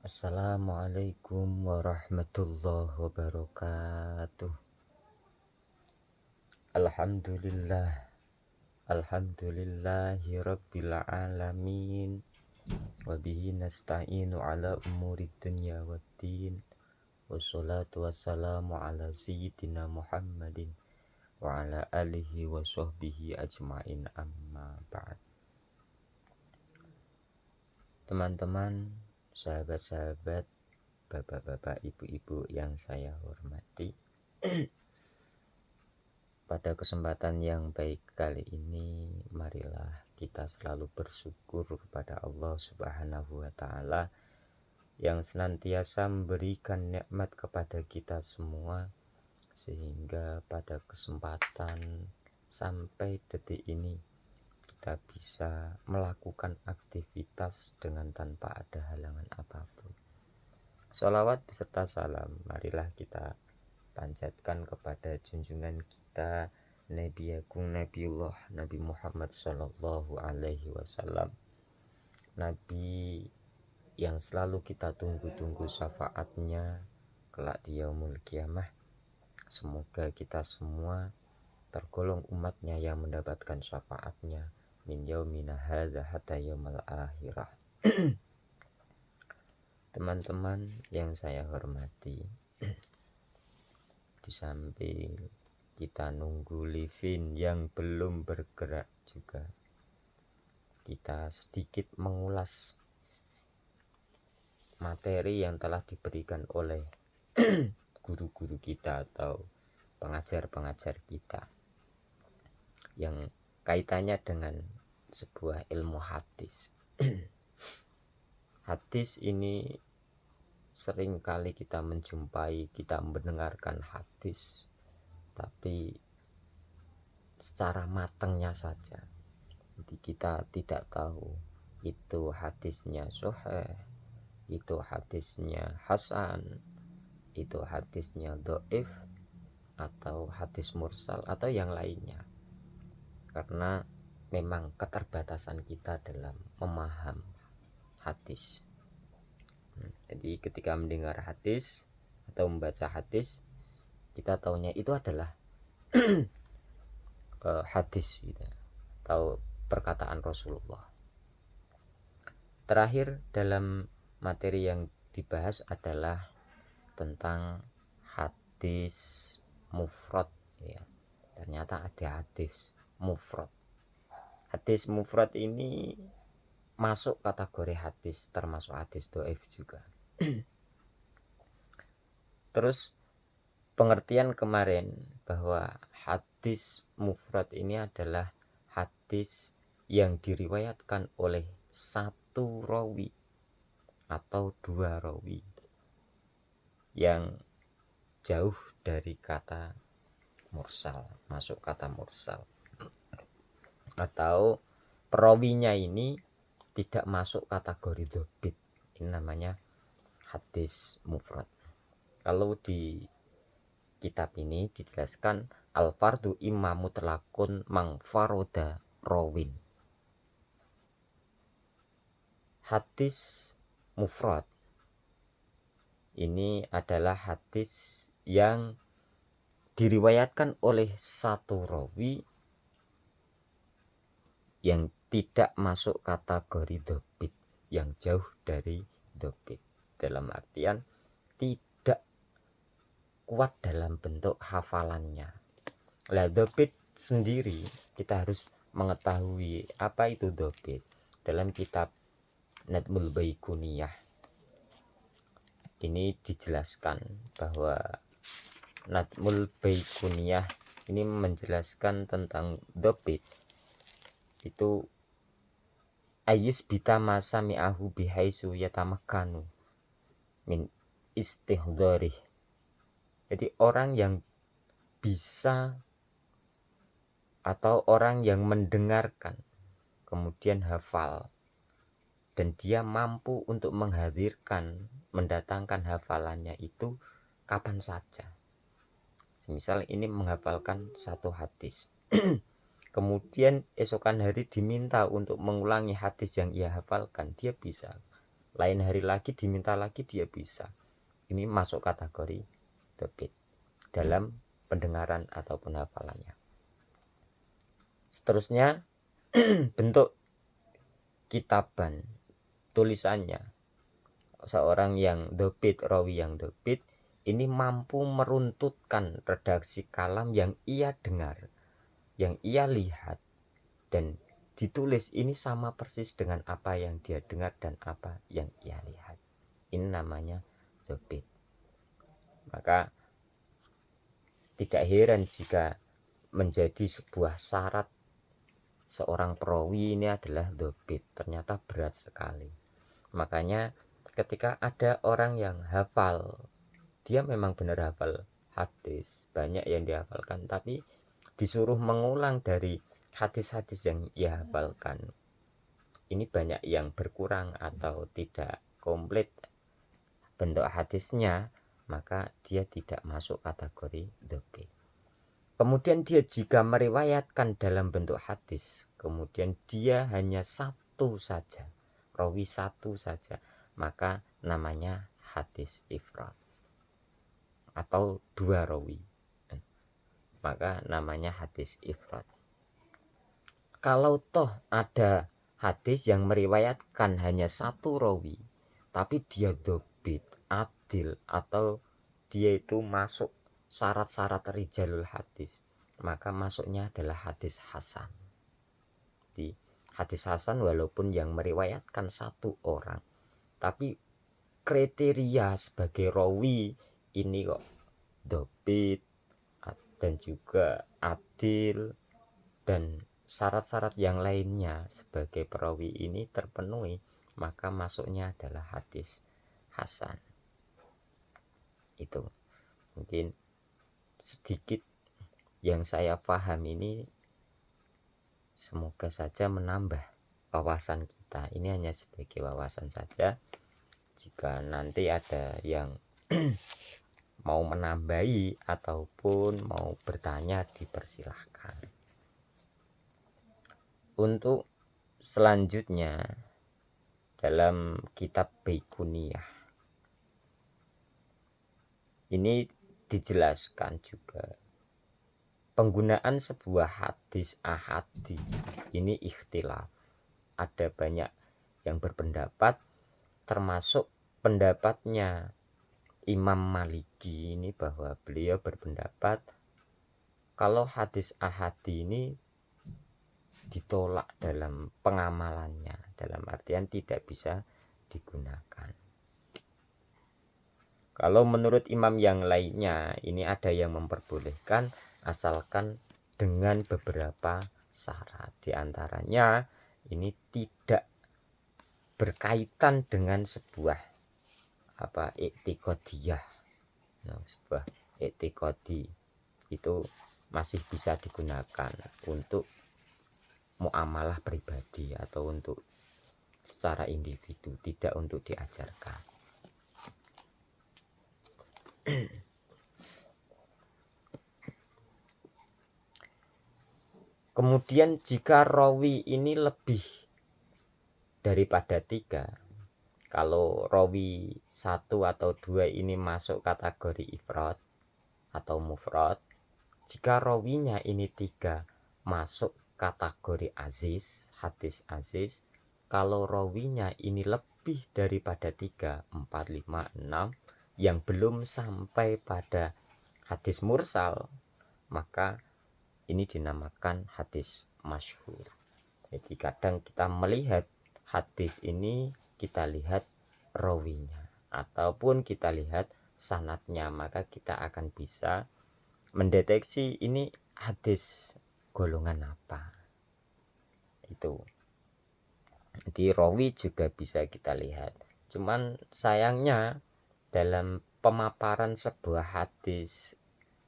Assalamualaikum warahmatullahi wabarakatuh. Alhamdulillah, alhamdulillahi rabbil alamin. Wabihi nasta'inu ala umuri dunya waddin. Wassalatu wassalamu ala sayyidina Muhammadin wa ala alihi wa sahbihi ajmain, amma ba'd. Teman-teman, sahabat-sahabat, bapak-bapak, ibu-ibu yang saya hormati, pada kesempatan yang baik kali ini, marilah kita selalu bersyukur kepada Allah Subhanahu wa Ta'ala yang senantiasa memberikan nikmat kepada kita semua, sehingga pada kesempatan sampai detik ini kita bisa melakukan aktivitas dengan tanpa ada halangan apapun. Sholawat beserta salam marilah kita panjatkan kepada junjungan kita Nabi Agung Nabiullah Nabi Muhammad Sallallahu Alaihi Wasallam, Nabi yang selalu kita tunggu-tunggu syafaatnya kelak di yaumul kiamah. Semoga kita semua tergolong umatnya yang mendapatkan syafaatnya min yaumina hadza hatta yaumil akhirah. Teman-teman yang saya hormati, di samping kita nunggu Livin yang belum bergerak juga, kita sedikit mengulas materi yang telah diberikan oleh guru-guru kita atau pengajar-pengajar kita yang kaitannya dengan sebuah ilmu hadis. Hadis ini sering kali kita menjumpai, kita mendengarkan hadis, tapi secara matangnya saja. Jadi kita tidak tahu itu hadisnya sahih, itu hadisnya hasan, itu hadisnya dhaif, atau hadis mursal, atau yang lainnya. Karena memang keterbatasan kita dalam memaham hadis. Jadi ketika mendengar hadis atau membaca hadis, kita taunya itu adalah hadis gitu, atau perkataan Rasulullah. Terakhir dalam materi yang dibahas adalah tentang hadis mufrad ya. Ternyata ada hadis mufrad. Hadis mufrad ini masuk kategori hadis, termasuk hadis dhaif juga. Terus pengertian kemarin bahwa hadis mufrad ini adalah hadis yang diriwayatkan oleh satu rawi atau dua rawi yang jauh dari kata mursal, masuk kata mursal, atau perawinya ini tidak masuk kategori dzabit. Ini namanya hadis mufrad. Kalau di kitab ini dijelaskan al-fardu imma mutlaqun mang faroda rawin. Hadis mufrad ini adalah hadis yang diriwayatkan oleh satu rawi yang tidak masuk kategori dzabit, yang jauh dari dzabit, dalam artian tidak kuat dalam bentuk hafalannya. Lah dzabit sendiri kita harus mengetahui apa itu dzabit. Dalam kitab Nadmul Baikuniyah ini dijelaskan bahwa Nadmul Baikuniyah ini menjelaskan tentang dzabit itu ayus bita masa mi'ahu bihaisu yatamakkanu min istihdharih. Jadi orang yang bisa atau orang yang mendengarkan kemudian hafal dan dia mampu untuk menghadirkan, mendatangkan hafalannya itu kapan saja. Semisal ini menghafalkan satu hadis kemudian esokan hari diminta untuk mengulangi hadis yang ia hafalkan, dia bisa lain hari lagi diminta lagi dia bisa. Ini masuk kategori dobit dalam pendengaran ataupun hafalannya. Seterusnya bentuk kitaban, tulisannya. Seorang yang dobit, rawi yang dobit, ini mampu meruntutkan redaksi kalam yang ia dengar, yang ia lihat, dan ditulis ini sama persis dengan apa yang dia dengar dan apa yang ia lihat. Ini namanya dobit. Maka tidak heran jika menjadi sebuah syarat seorang perawi ini adalah dobit. Ternyata berat sekali. Makanya ketika ada orang yang hafal, dia memang benar hafal hadis, banyak yang dihafalkan, tapi disuruh mengulang dari hadis-hadis yang ia hafalkan, ini banyak yang berkurang atau tidak komplit bentuk hadisnya, maka dia tidak masuk kategori dobit. Kemudian dia jika meriwayatkan dalam bentuk hadis, kemudian dia hanya satu saja, rawi satu saja, maka namanya hadis ifrad. Atau dua rawi, maka namanya hadis ifrad. Kalau toh ada hadis yang meriwayatkan hanya satu rawi, tapi dia dobit, adil, atau dia itu masuk syarat-syarat rijalul hadis, maka masuknya adalah hadis hasan. Di hadis hasan walaupun yang meriwayatkan satu orang, tapi kriteria sebagai rawi ini kok dobit dan juga adil dan syarat-syarat yang lainnya sebagai perawi ini terpenuhi, maka masuknya adalah hadis hasan. Itu mungkin sedikit yang saya paham ini, semoga saja menambah wawasan kita. Ini hanya sebagai wawasan saja. Jika nanti ada yang mau menambahi ataupun mau bertanya, dipersilahkan. Untuk selanjutnya dalam kitab Baikuniyah ini dijelaskan juga penggunaan sebuah hadis ahadi ini ikhtilaf. Ada banyak yang berpendapat, termasuk pendapatnya Imam Maliki ini, bahwa beliau berpendapat kalau hadis ahadi ini ditolak dalam pengamalannya, dalam artian tidak bisa digunakan. Kalau menurut imam yang lainnya, ini ada yang memperbolehkan asalkan dengan beberapa syarat. Di antaranya ini tidak berkaitan dengan sebuah i'tiqadiyah. Sebuah i'tiqadi itu masih bisa digunakan untuk muamalah pribadi atau untuk secara individu, tidak untuk diajarkan. Kemudian jika rawi ini lebih daripada 3, kalau rawi 1 atau 2 ini masuk kategori ifrad atau mufrad, jika rawinya ini 3 masuk kategori aziz, hadis aziz. Kalau rawinya ini lebih daripada 3, 4, 5, 6 yang belum sampai pada hadis mursal, maka ini dinamakan hadis masyhur. Jadi kadang kita melihat hadis ini, kita lihat rawinya ataupun kita lihat sanadnya, maka kita akan bisa mendeteksi ini hadis golongan apa. Itu. Jadi rawi juga bisa kita lihat. Cuman sayangnya dalam pemaparan sebuah hadis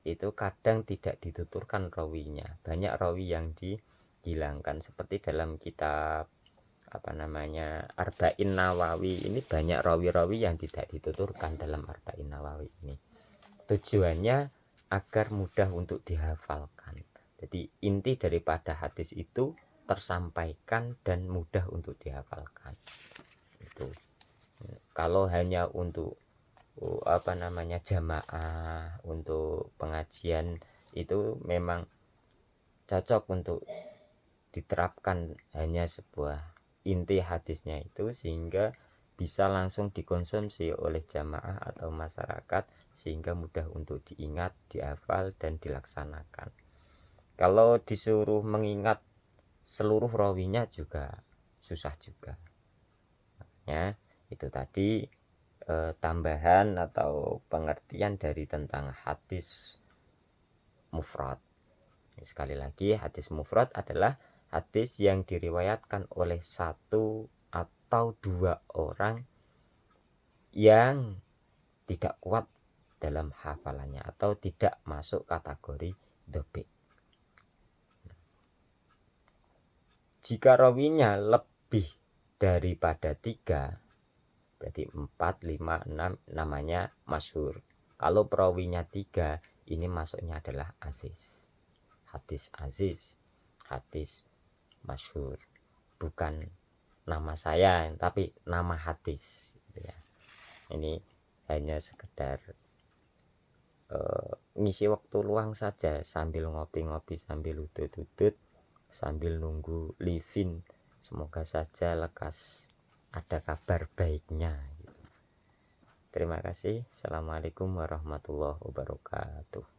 itu kadang tidak dituturkan rawinya. Banyak rawi yang dihilangkan, seperti dalam kitab Arba'in Nawawi ini banyak rawi-rawi yang tidak dituturkan dalam Arba'in Nawawi ini. Tujuannya agar mudah untuk dihafalkan. Jadi inti daripada hadis itu tersampaikan dan mudah untuk dihafalkan. Itu. Kalau hanya untuk jamaah, untuk pengajian, itu memang cocok untuk diterapkan hanya sebuah inti hadisnya itu, sehingga bisa langsung dikonsumsi oleh jamaah atau masyarakat, sehingga mudah untuk diingat, dihafal, dan dilaksanakan. Kalau disuruh mengingat seluruh rawinya juga susah juga ya. Itu tadi tambahan atau pengertian dari tentang hadis mufrad. Sekali lagi, hadis mufrad adalah hadis yang diriwayatkan oleh satu atau dua orang yang tidak kuat dalam hafalannya atau tidak masuk kategori dobik. Jika rawinya lebih daripada 3, berarti 4, 5, 6, namanya masyhur. Kalau perawinya 3, ini masuknya adalah aziz. Hadis aziz, hadis masyhur. Bukan nama saya, tapi nama hadis. Ini hanya sekedar ngisi waktu luang saja, sambil ngopi-ngopi, sambil udut-udut, sambil nunggu livin. Semoga saja lekas ada kabar baiknya. Terima kasih. Assalamualaikum warahmatullahi wabarakatuh.